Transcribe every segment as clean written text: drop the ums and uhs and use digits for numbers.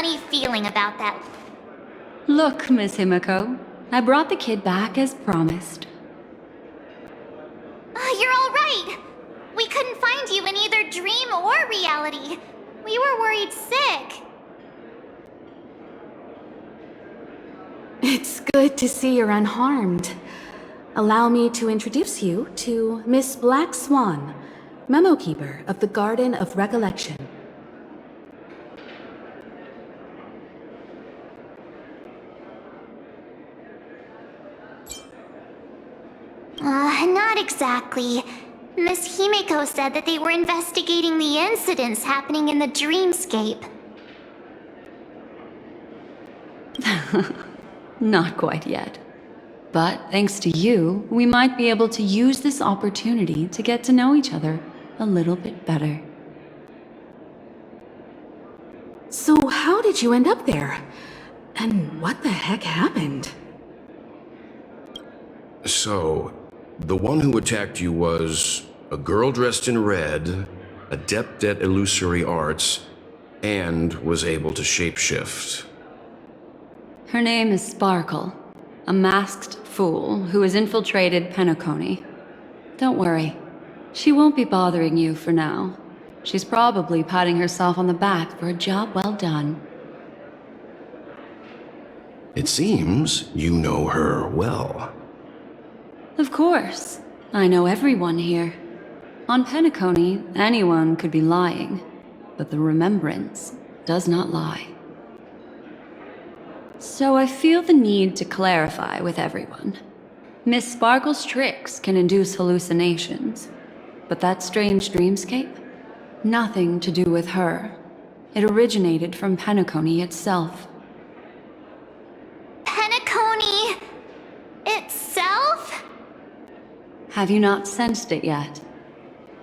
funny feeling about that. Look, Miss Himiko, I brought the kid back as promised. You're all right. We couldn't find you in either dream or reality. We were worried sick. It's good to see you're unharmed. Allow me to introduce you to Miss Black Swan, Memo Keeper of the Garden of Recollection. Not exactly. Miss Himiko said that they were investigating the incidents happening in the dreamscape. Not quite yet. But thanks to you, we might be able to use this opportunity to get to know each other a little bit better. So how did you end up there? And what the heck happened? So, the one who attacked you was a girl dressed in red, adept at illusory arts, and was able to shapeshift. Her name is Sparkle, a masked fool who has infiltrated Penacony. Don't worry, she won't be bothering you for now. She's probably patting herself on the back for a job well done. It seems you know her well. Of course. I know everyone here. On Penacony, anyone could be lying, but the remembrance does not lie. So I feel the need to clarify with everyone. Miss Sparkle's tricks can induce hallucinations, but that strange dreamscape? Nothing to do with her. It originated from Penacony itself. Penacony itself? Have you not sensed it yet?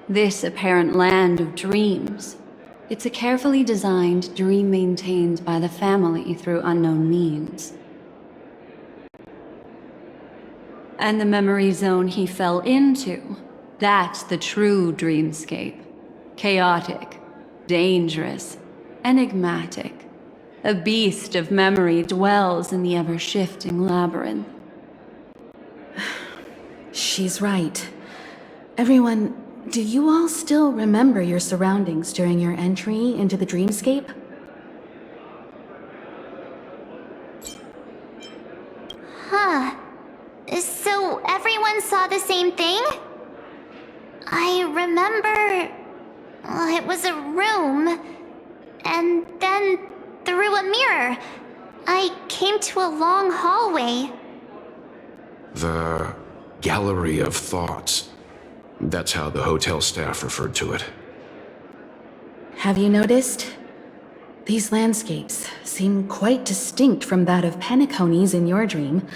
This apparent land of dreams. It's a carefully designed dream maintained by the family through unknown means. And the memory zone he fell into, that's the true dreamscape. Chaotic, dangerous, enigmatic. A beast of memory dwells in the ever-shifting labyrinth. She's right. Everyone, do you all still remember your surroundings during your entry into the dreamscape? Huh. So everyone saw the same thing? I remember... it was a room, and then through a mirror, I came to a long hallway. The Gallery of Thoughts. That's how the hotel staff referred to it. Have you noticed? These landscapes seem quite distinct from that of Penacony's in your dream,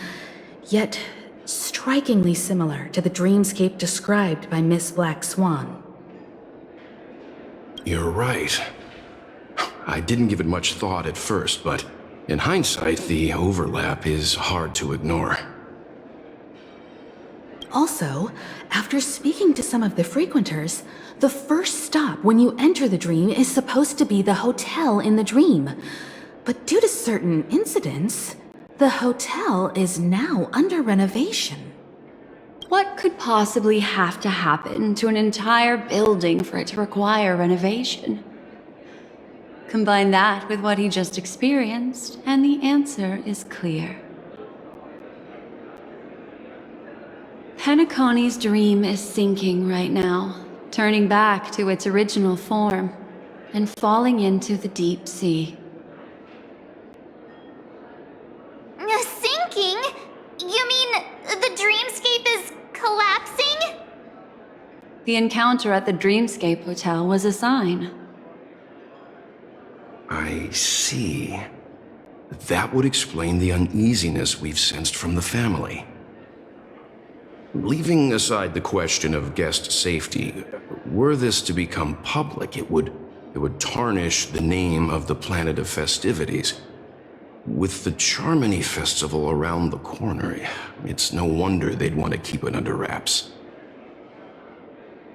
yet strikingly similar to the dreamscape described by Miss Black Swan. You're right. I didn't give it much thought at first, but in hindsight, the overlap is hard to ignore. Also, after speaking to some of the frequenters, the first stop when you enter the dream is supposed to be the hotel in the dream. But due to certain incidents, the hotel is now under renovation. What could possibly have to happen to an entire building for it to require renovation? Combine that with what he just experienced, and the answer is clear. Penacony's dream is sinking right now, turning back to its original form, and falling into the deep sea. Sinking? You mean the dreamscape is collapsing? The encounter at the Dreamscape Hotel was a sign. I see. That would explain the uneasiness we've sensed from the family. Leaving aside the question of guest safety, were this to become public, it would tarnish the name of the planet of festivities. With the Charmony Festival around the corner, it's no wonder they'd want to keep it under wraps.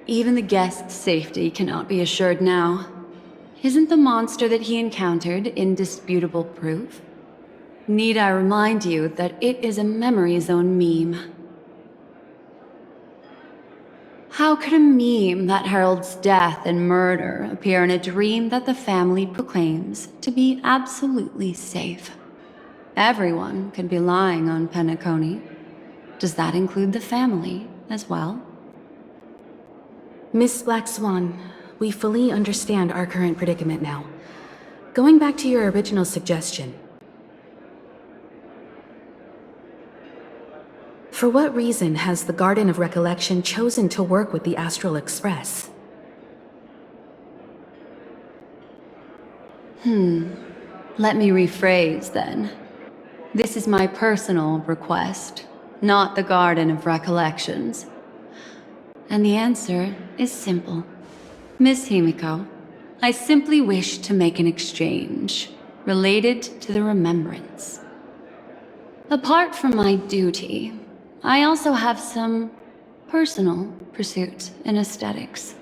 Even the guest's safety cannot be assured now. Isn't the monster that he encountered indisputable proof? Need I remind you that it is a memory zone meme? How could a meme that heralds death and murder appear in a dream that the family proclaims to be absolutely safe? Everyone could be lying on Penacony. Does that include the family as well? Miss Black Swan, we fully understand our current predicament now. Going back to your original suggestion. For what reason has the Garden of Recollection chosen to work with the Astral Express? Let me rephrase then. This is my personal request, not the Garden of Recollections. And the answer is simple. Miss Himiko, I simply wish to make an exchange related to the remembrance. Apart from my duty, I also have some personal pursuits in aesthetics.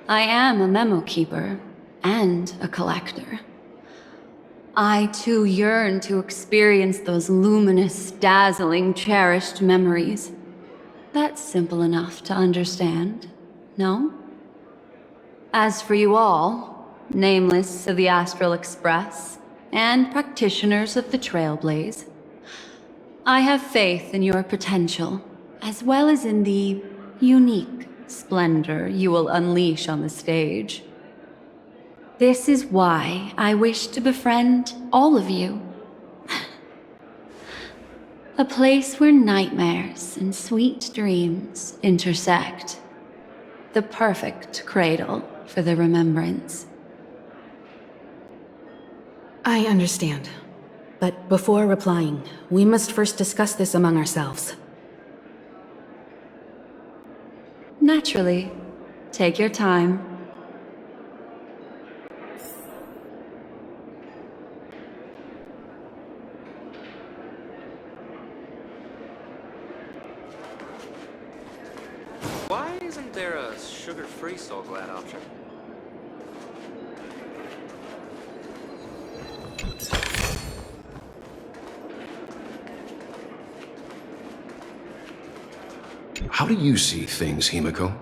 I am a memo keeper and a collector. I too yearn to experience those luminous, dazzling, cherished memories. That's simple enough to understand, no? As for you all, nameless of the Astral Express, and practitioners of the Trailblaze, I have faith in your potential, as well as in the unique splendor you will unleash on the stage. This is why I wish to befriend all of you. A place where nightmares and sweet dreams intersect. The perfect cradle for the remembrance. I understand. But before replying, we must first discuss this among ourselves. Naturally. Take your time. Why isn't there a sugar-free Soul Glad option? How do you see things, Himiko?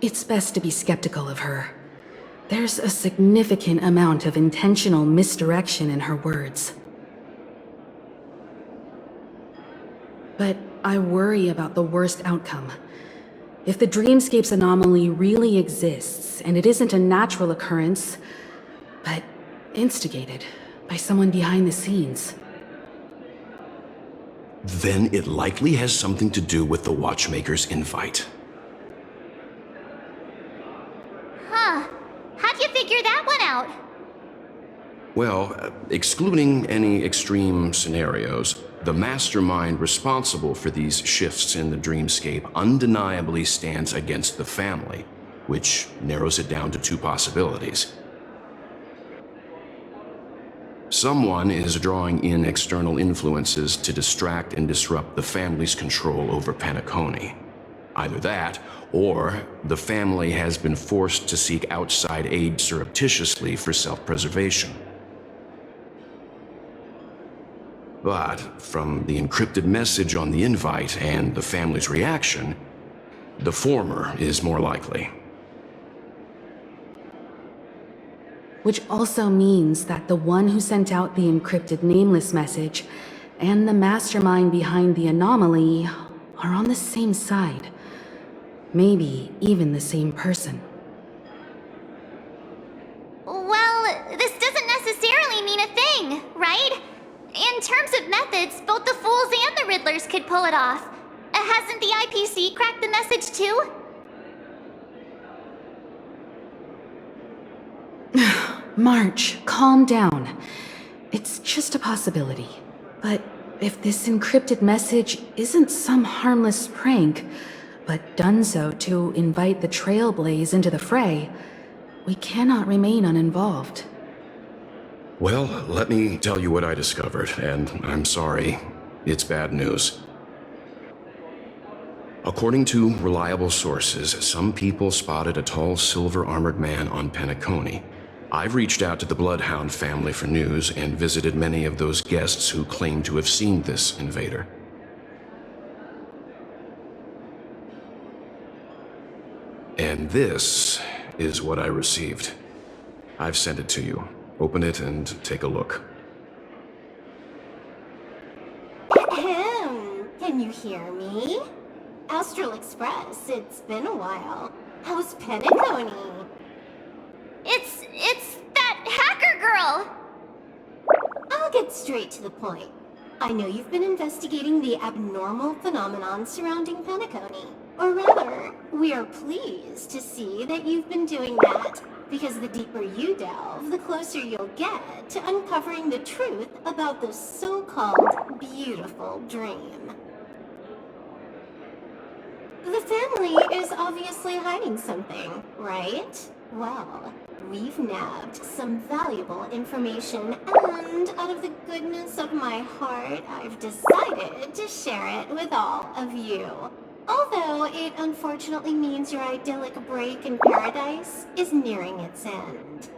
It's best to be skeptical of her. There's a significant amount of intentional misdirection in her words. But I worry about the worst outcome. If the dreamscape's anomaly really exists, and it isn't a natural occurrence, but instigated by someone behind the scenes, then it likely has something to do with the Watchmaker's invite. Huh. How'd you figure that one out? Well, excluding any extreme scenarios, the mastermind responsible for these shifts in the dreamscape undeniably stands against the family, which narrows it down to two possibilities. Someone is drawing in external influences to distract and disrupt the family's control over Penacony. Either that, or the family has been forced to seek outside aid surreptitiously for self-preservation. But from the encrypted message on the invite and the family's reaction, the former is more likely. which also means that the one who sent out the encrypted nameless message and the mastermind behind the anomaly are on the same side. Maybe even the same person. Well, this doesn't necessarily mean a thing, right? In terms of methods, both the Fools and the Riddlers could pull it off. Hasn't the IPC cracked the message too? March, calm down. It's just a possibility. But if this encrypted message isn't some harmless prank, but done so to invite the Trailblaze into the fray, we cannot remain uninvolved. Well, let me tell you what I discovered, and I'm sorry, it's bad news. According to reliable sources, some people spotted a tall silver-armored man on Penacony. I've reached out to the Bloodhound family for news and visited many of those guests who claim to have seen this invader. And this is what I received. I've sent it to you. Open it and take a look. Ahem. Can you hear me? Astral Express, it's been a while. How's Penacony? It's that hacker girl! I'll get straight to the point. I know you've been investigating the abnormal phenomenon surrounding Penacony. Or rather, we are pleased to see that you've been doing that, because the deeper you delve, the closer you'll get to uncovering the truth about the so-called beautiful dream. The family is obviously hiding something, right? Well, we've nabbed some valuable information, and out of the goodness of my heart, I've decided to share it with all of you. Although it unfortunately means your idyllic break in paradise is nearing its end.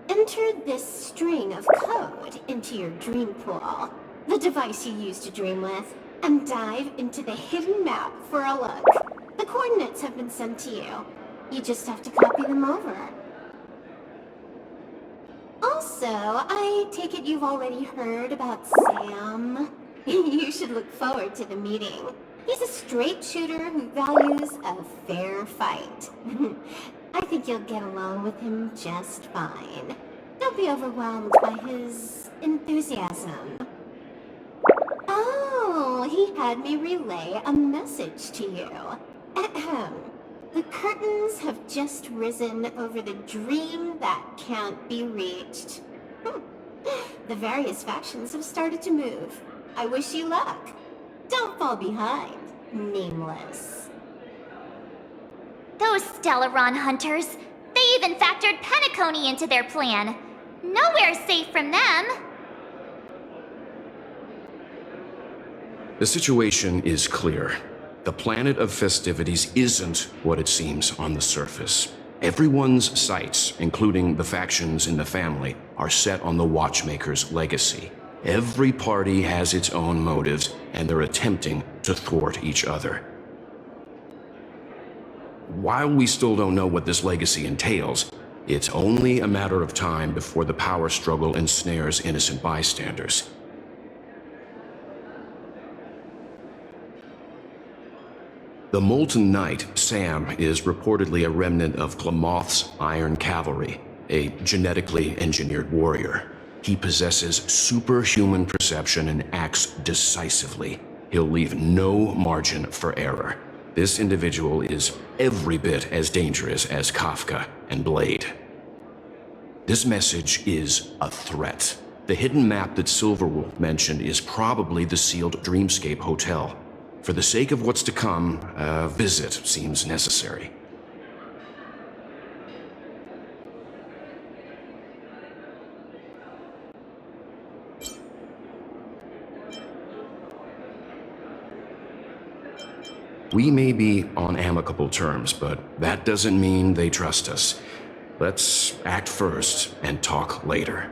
Enter this string of code into your dream pool, the device you use to dream with, and dive into the hidden map for a look. The coordinates have been sent to you. You just have to copy them over. Also, I take it you've already heard about Sam. You should look forward to the meeting. He's a straight shooter who values a fair fight. I think you'll get along with him just fine. Don't be overwhelmed by his enthusiasm. Oh, he had me relay a message to you. Ahem. The curtains have just risen over the dream that can't be reached. The various factions have started to move. I wish you luck. Don't fall behind, nameless. Those Stellaron hunters, they even factored Penacony into their plan. Nowhere's safe from them. The situation is clear. The planet of festivities isn't what it seems on the surface. Everyone's sights, including the factions in the family, are set on the Watchmaker's legacy. Every party has its own motives, and they're attempting to thwart each other. While we still don't know what this legacy entails, it's only a matter of time before the power struggle ensnares innocent bystanders. The Molten Knight, Sam, is reportedly a remnant of Glamoth's Iron Cavalry, a genetically engineered warrior. He possesses superhuman perception and acts decisively. He'll leave no margin for error. This individual is every bit as dangerous as Kafka and Blade. This message is a threat. The hidden map that Silverwolf mentioned is probably the sealed Dreamscape Hotel. For the sake of what's to come, a visit seems necessary. We may be on amicable terms, but that doesn't mean they trust us. Let's act first and talk later.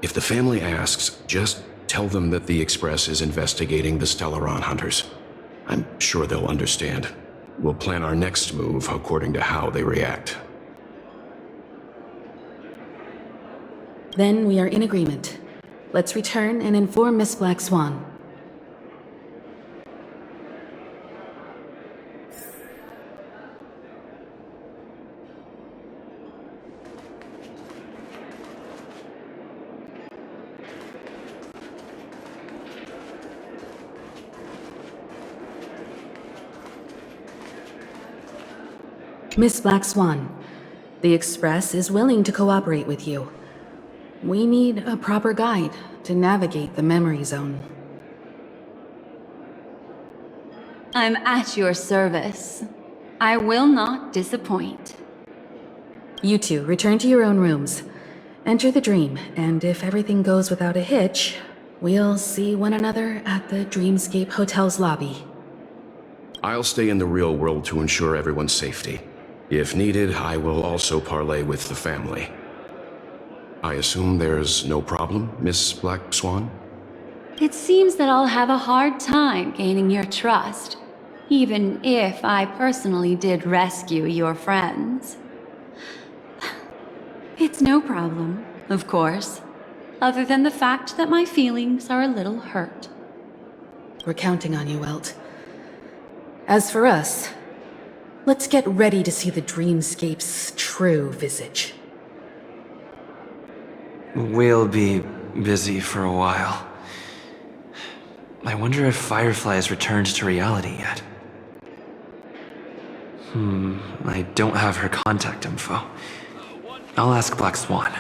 If the family asks, just tell them that the Express is investigating the Stellaron hunters. I'm sure they'll understand. We'll plan our next move according to how they react. Then we are in agreement. Let's return and inform Miss Black Swan. Miss Black Swan, the Express is willing to cooperate with you. We need a proper guide to navigate the memory zone. I'm at your service. I will not disappoint. You two, return to your own rooms. Enter the dream, and if everything goes without a hitch, We'll see one another at the Dreamscape Hotel's lobby. I'll stay in the real world to ensure everyone's safety. If needed, I will also parley with the family. I assume there's no problem, Miss Black Swan? It seems that I'll have a hard time gaining your trust, even if I personally did rescue your friends. It's no problem, of course, other than the fact that my feelings are a little hurt. We're counting on you, Welt. As for us, let's get ready to see the Dreamscape's true visage. We'll be busy for a while. I wonder if Firefly has returned to reality yet. I don't have her contact info. I'll ask Black Swan.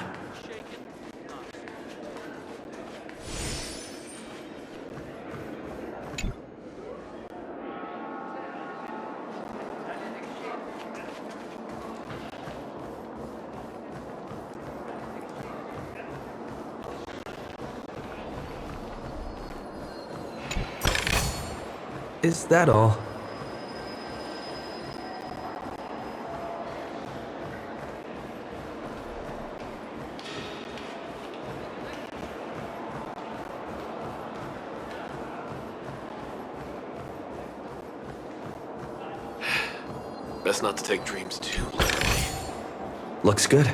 Is that all? Best not to take dreams too literally. Looks good.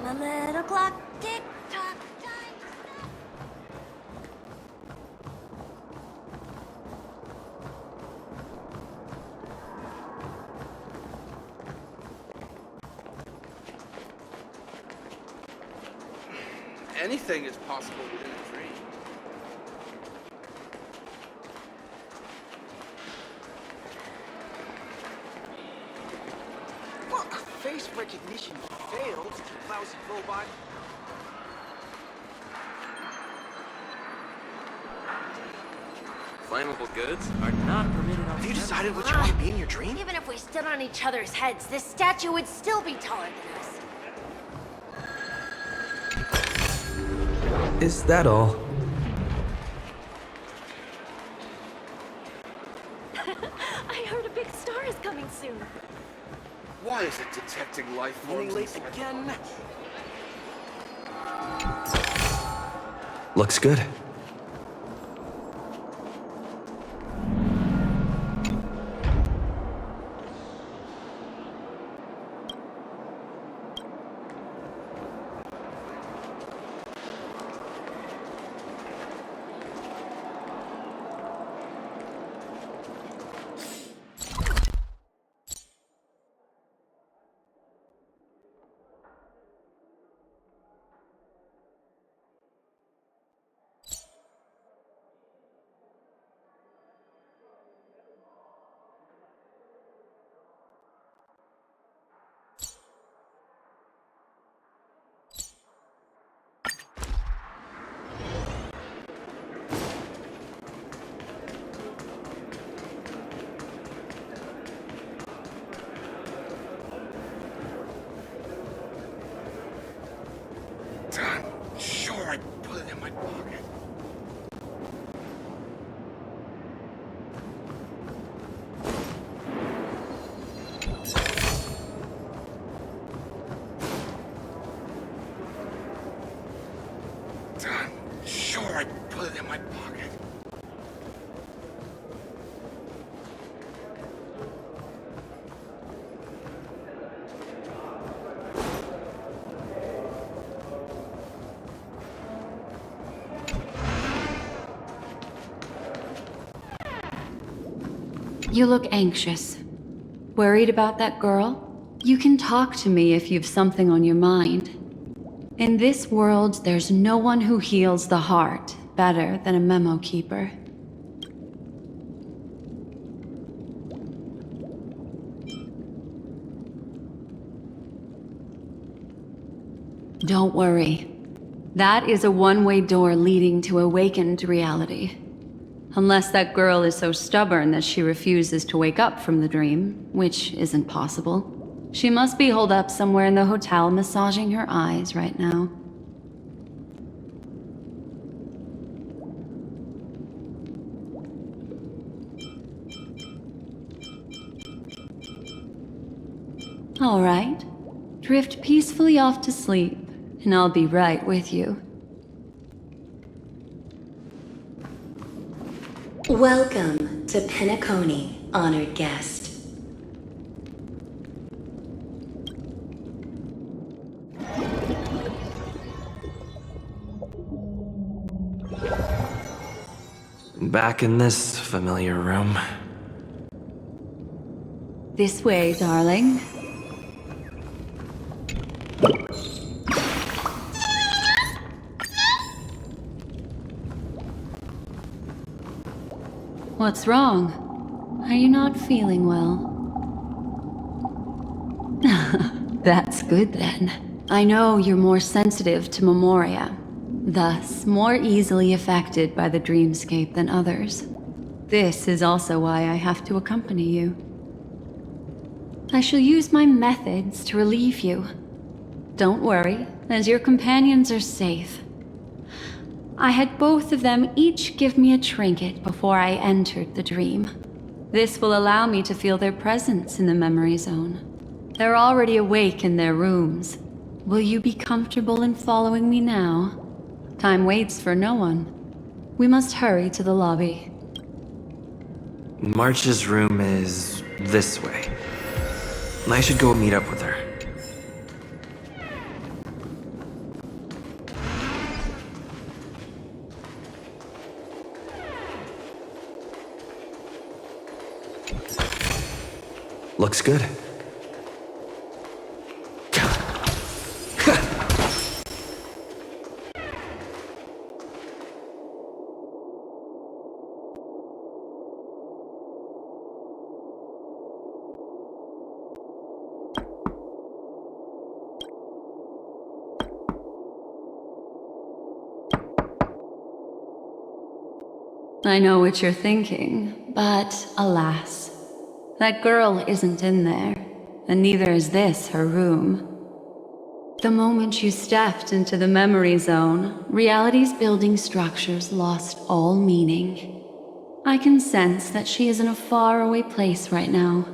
I'm a little clock, tick tock, time. Anything is possible within a dream. Well, face recognition failed, lousy robot. Flammable goods are not permitted on. Have you decided what you want to be in your dream? Even if we stood on each other's heads, this statue would still be taller than us. Is that all? I heard a big star is coming soon. Why is it detecting life forms late again? Looks good. I'm sure I put it in my pocket. I'm sure I put it in my pocket. You look anxious. Worried about that girl? You can talk to me if you've something on your mind. In this world, there's no one who heals the heart better than a memo keeper. Don't worry. That is a one-way door leading to awakened reality. Unless that girl is so stubborn that she refuses to wake up from the dream, which isn't possible. She must be holed up somewhere in the hotel massaging her eyes right now. All right. Drift peacefully off to sleep, and I'll be right with you. Welcome to Penacony, honored guest. Back in this familiar room. This way, darling. What's wrong? Are you not feeling well? That's good then. I know you're more sensitive to memoria, thus more easily affected by the dreamscape than others. This is also why I have to accompany you. I shall use my methods to relieve you. Don't worry, as your companions are safe. I had both of them each give me a trinket before I entered the dream. This will allow me to feel their presence in the memory zone. They're already awake in their rooms. Will you be comfortable in following me now? Time waits for no one. We must hurry to the lobby. March's room is this way. I should go meet up with her. Looks good. I know what you're thinking, but alas, that girl isn't in there, and neither is this her room. The moment you stepped into the memory zone, reality's building structures lost all meaning. I can sense that she is in a faraway place right now.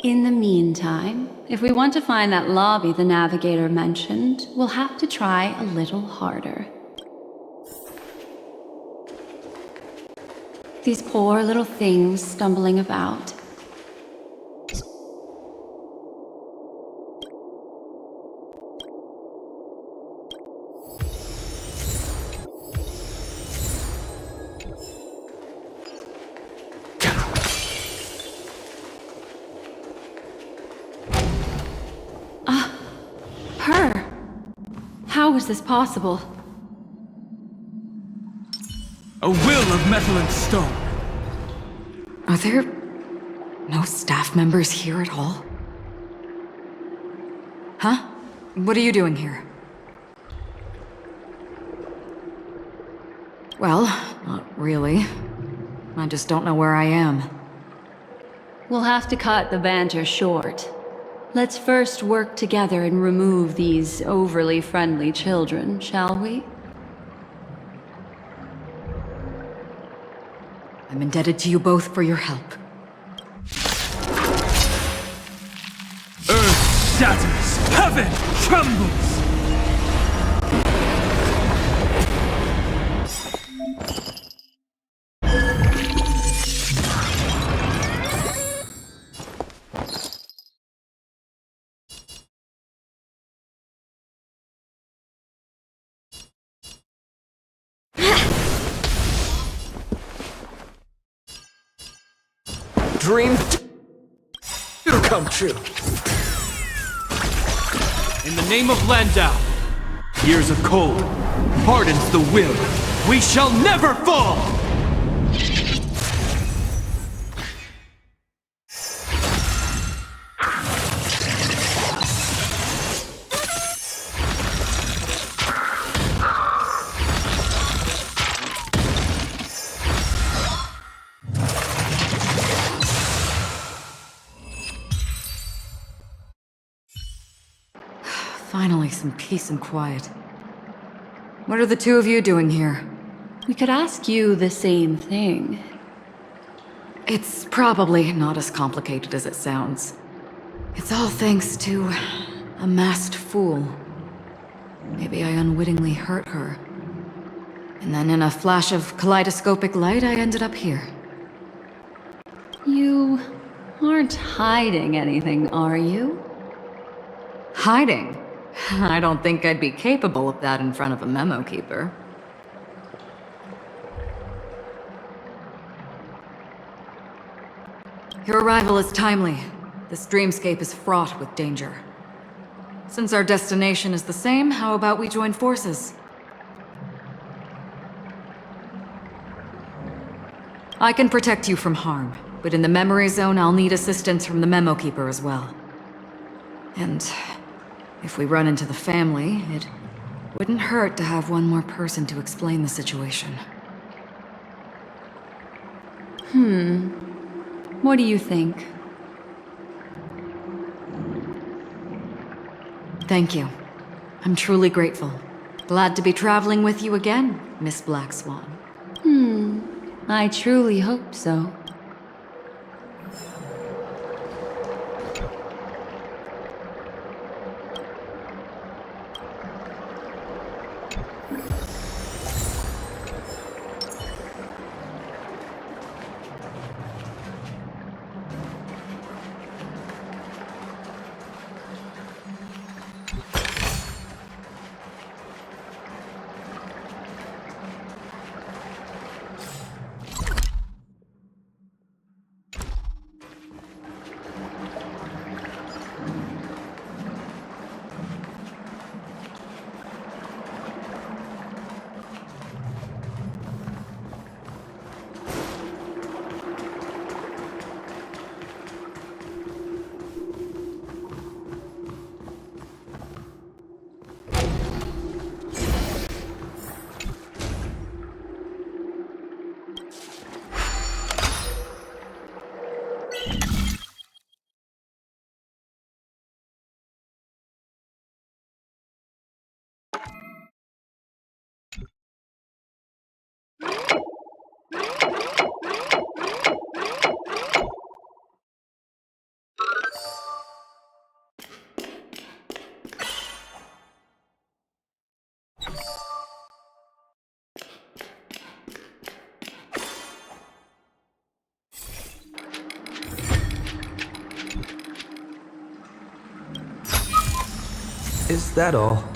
In the meantime, if we want to find that lobby the navigator mentioned, we'll have to try a little harder. These poor little things stumbling about. Her! How is this possible? A will of metal and stone. Are there no staff members here at all? Huh? What are you doing here? Well, not really. I just don't know where I am. We'll have to cut the banter short. Let's first work together and remove these overly friendly children, shall we? I'm indebted to you both for your help. Earth shatters, heaven trembles! Dream, it'll come true. In the name of Landau, Years of cold hardens the will. We shall never fall! Finally, some peace and quiet. What are the two of you doing here? We could ask you the same thing. It's probably not as complicated as it sounds. It's all thanks to a masked fool. Maybe I unwittingly hurt her. And then in a flash of kaleidoscopic light, I ended up here. You aren't hiding anything, are you? Hiding? I don't think I'd be capable of that in front of a memo keeper. Your arrival is timely. This dreamscape is fraught with danger. Since our destination is the same, how about we join forces? I can protect you from harm, but in the memory zone I'll need assistance from the memo keeper as well. And if we run into the family, it wouldn't hurt to have one more person to explain the situation. What do you think? Thank you. I'm truly grateful. Glad to be traveling with you again, Miss Black Swan. I truly hope so. Is that all?